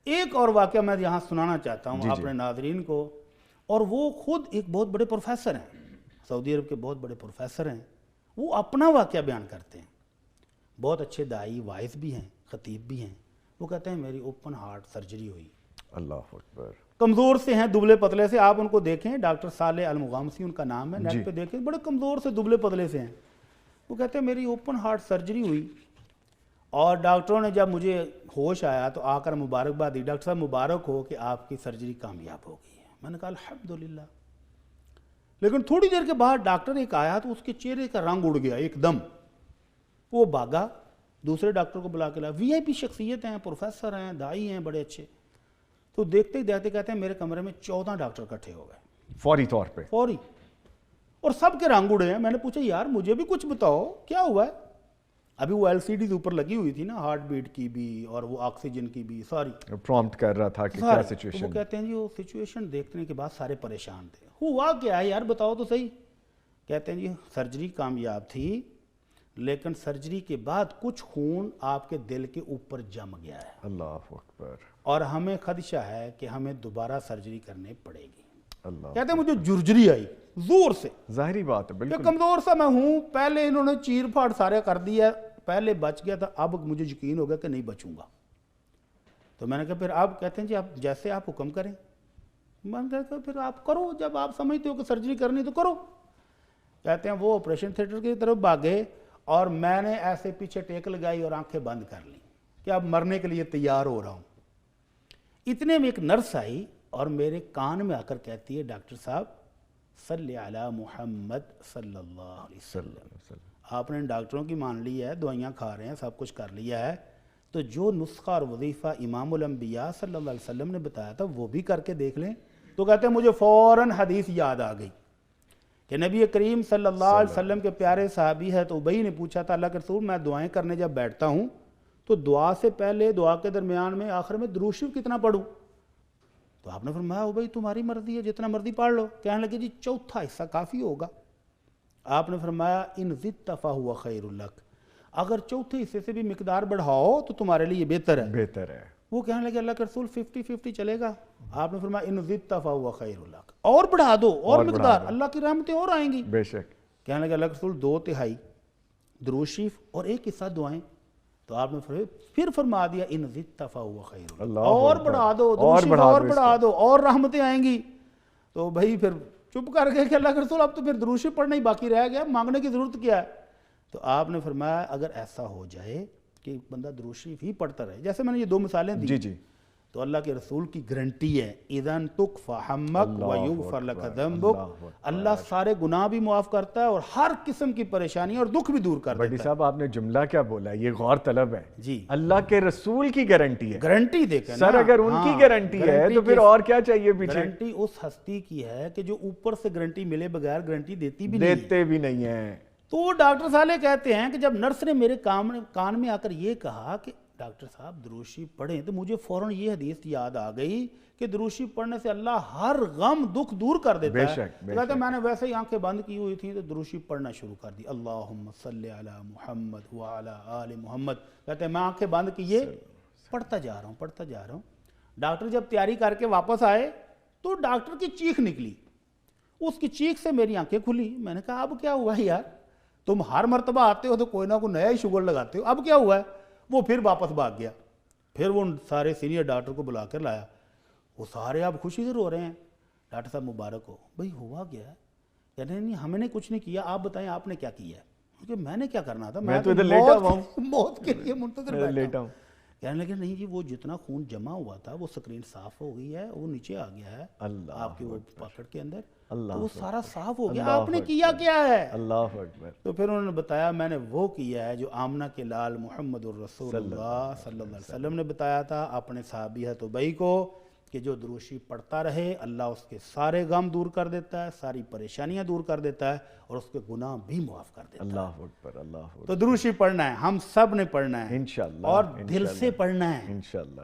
ایک اور واقعہ میں یہاں سنانا چاہتا ہوں اپنے ناظرین کو، اور وہ خود ایک بہت بڑے پروفیسر ہیں، سعودی عرب کے بہت بڑے پروفیسر ہیں. وہ اپنا واقعہ بیان کرتے ہیں. بہت اچھے داعی وائز بھی ہیں، خطیب بھی ہیں. وہ کہتے ہیں میری اوپن ہارٹ سرجری ہوئی. اللہ اکبر. کمزور سے ہیں، دبلے پتلے سے. آپ ان کو دیکھیں، ڈاکٹر صالح المغامسی ان کا نام ہے، نیٹ پہ دیکھیں، بڑے کمزور سے دبلے پتلے سے ہیں. وہ کہتے ہیں میری اوپن ہارٹ سرجری ہوئی، اور ڈاکٹروں نے جب مجھے ہوش آیا تو آ کر مبارکباد دی، ڈاکٹر صاحب مبارک ہو کہ آپ کی سرجری کامیاب ہو گئی ہے. میں نے کہا الحمدللہ. لیکن تھوڑی دیر کے بعد ڈاکٹر ایک آیا تو اس کے چہرے کا رنگ اڑ گیا ایک دم. وہ بھاگا، دوسرے ڈاکٹر کو بلا کے لایا. وی آئی پی شخصیت ہیں، پروفیسر ہیں، داعی ہیں بڑے اچھے. تو دیکھتے ہی دیکھتے کہتے ہیں میرے کمرے میں 14 ڈاکٹر اکٹھے ہو گئے فوری طور پہ. فوری. اور سب کے رنگ اڑے ہیں. میں نے پوچھا یار مجھے بھی کچھ بتاؤ کیا ہوا ہے. ابھی وہ ایل سی ڈیز اوپر لگی ہوئی تھی نا، ہارٹ بیٹ کی بھی اور وہ آکسیجن کی بھی، ساری پرومپٹ کر رہا تھا کہ کیا سچویشن. وہ کہتے ہیں جی وہ سچویشن دیکھنے کے بعد سارے پریشان تھے. ہوا کیا ہے یار بتاؤ تو صحیح. کہتے ہیں جی سرجری کامیاب تھی، لیکن سرجری کے بعد کچھ خون آپ کے دل کے اوپر جم گیا ہے. اللہ اکبر. اور ہمیں خدشہ ہے کہ ہمیں دوبارہ سرجری کرنے پڑے گی. اللہ. کہتے ہیں مجھے جرجری آئی زور سے. ظاہری بات ہے کہ بالکل. کمزور سا میں ہوں، پہلے انہوں نے چیر پھاڑ سارے کر دیا، پہلے بچ گیا تھا، اب مجھے یقین ہو گیا کہ نہیں بچوں گا. تو میں نے کہا پھر آپ کہتے ہیں جی آپ جیسے آپ حکم کریں. میں نے کہا پھر آپ کرو، جب آپ سمجھتے ہو کہ سرجری کرنی تو کرو. کہتے ہیں وہ آپریشن تھیٹر کی طرف بھاگے اور میں نے ایسے پیچھے ٹیک لگائی اور آنکھیں بند کر لیں کہ اب مرنے کے لیے تیار ہو رہا ہوں. اتنے میں ایک نرس آئی اور میرے کان میں آ کر کہتی ہے ڈاکٹر صاحب صلی علی محمد صلی اللہ علیہ وسلم. آپ نے ڈاکٹروں کی مان لی ہے، دوائیاں کھا رہے ہیں، سب کچھ کر لیا ہے، تو جو نسخہ اور وظیفہ امام الانبیاء صلی اللہ علیہ وسلم نے بتایا تھا وہ بھی کر کے دیکھ لیں. تو کہتے ہیں مجھے فوراً حدیث یاد آ گئی کہ نبی کریم صلی اللہ علیہ وسلم کے پیارے صحابی ہے تو ابئی نے پوچھا تھا اللہ کے رسول میں دعائیں کرنے جب بیٹھتا ہوں تو دعا سے پہلے دعا کے درمیان میں آخر میں درود شریف کتنا پڑھوں؟ تو آپ نے فرمایا ابئی تمہاری مرضی ہے، جتنا مرضی پڑھ لو. کہنے لگے جی چوتھا حصہ کافی ہوگا. آپ نے فرمایا ان زدت فہو خیر لک، اگر چوتھے حصے سے بھی مقدار بڑھاؤ تو تمہارے لیے بہتر ہے. بہتر ہے. وہ کہنے لگے اللہ کے رسول 50-50 چلے گا. آپ نے فرمایا ان زدت فہو خیر لک، اور بڑھا دو اور مقدار، اللہ کی رحمتیں اور آئیں گی. بے شک. کہنے لگے اللہ کے رسول 2/3 درود شریف اور 1 حصہ دعائیں. تو آپ نے پھر فرما دیا ان زدت فہو خیر لک، اور بڑھا دو درود شریف اور بڑھا دو اور رحمتیں آئیں گی. تو بھائی پھر چپ کر گئے کہ اللہ کے رسول اب تو پھر درود شریف پڑھنا ہی باقی رہ گیا، مانگنے کی ضرورت کیا ہے. تو آپ نے فرمایا اگر ایسا ہو جائے کہ بندہ درود شریف ہی پڑھتا رہے، جیسے میں نے یہ 2 مثالیں دی، جی تو اللہ کے رسول کی گارنٹی ہے اذن تکفی ہمک ویغفر لک ذنبک، اللہ سارے گناہ بھی معاف کرتا ہے اور ہر قسم کی پریشانی اور دکھ بھی دور کر دیتا ہے. بڑی صاحب آپ نے جملہ کیا بولا ہے، یہ غور طلب ہے. جی اللہ کے رسول کی گارنٹی ہے. گارنٹی دیکھیں سر اگر ان کی گارنٹی ہے تو پھر اور کیا چاہیے پیچھے. گارنٹی اس ہستی کی ہے کہ جو اوپر سے گارنٹی ملے بغیر گارنٹی دیتی بھی نہیں ہے. تو وہ ڈاکٹر صالح کہتے ہیں کہ جب نرس نے میرے کان میں آ کر یہ کہا کہ ڈاکٹر صاحب درود شریف پڑھیں، تو مجھے فوراً یہ حدیث یاد آ گئی کہ درود شریف پڑھنے سے اللہ ہر غم دکھ دور کر دیتا ہے. کہتے ہیں میں نے ویسے ہی آنکھیں بند کی ہوئی تھی تو درود شریف پڑھنا شروع کر دی، اللہم صلی علی محمد وعلی آل محمد. کہتے ہیں میں آنکھیں بند کیے پڑھتا جا رہا ہوں. ڈاکٹر جب تیاری کر کے واپس آئے تو ڈاکٹر کی چیخ نکلی. اس کی چیخ سے میری آنکھیں کھلی. میں نے کہا اب کیا ہوا ہے یار، تم ہر مرتبہ آتے ہو تو کوئی نہ کوئی نیا ہی شگل لگاتے ہو، اب کیا ہوا ہے؟ وہ پھر واپس بھاگ گیا. پھر وہ سارے سینئر ڈاکٹر کو بلا کر لایا. وہ سارے اب خوشی سے رو رہے ہیں. ڈاکٹر صاحب مبارک ہو. بھئی ہوا گیا ہے؟ کہنے نہیں ہمیں نے کچھ نہیں کیا، آپ بتائیں آپ نے کیا کیا ہے؟ کیونکہ میں نے کیا کرنا تھا، میں تو موت کے لیے منتظر بیٹھا ہوں. کہنے لگے نہیں جی وہ جتنا خون جمع ہوا تھا وہ سکرین صاف ہو گئی ہے، وہ نیچے آ گیا ہے آپ کے وہ پاکٹ کے اندر، تو وہ سارا صاف ہو گیا. آپ نے کیا کیا ہے؟ اللہ اکبر. تو پھر انہوں نے بتایا میں نے وہ کیا ہے جو آمنہ کے لال محمد الرسول اللہ صلی اللہ علیہ وسلم نے بتایا تھا اپنے صحابی ابئی کو کہ جو درود شریف پڑھتا رہے اللہ اس کے سارے غم دور کر دیتا ہے، ساری پریشانیاں دور کر دیتا ہے اور اس کے گناہ بھی معاف کر دیتا ہے. اللہ اکبر. اللہ اکبر. تو درود شریف پڑھنا ہے، ہم سب نے پڑھنا ہے انشاءاللہ، اور دل سے پڑھنا ہے انشاءاللہ.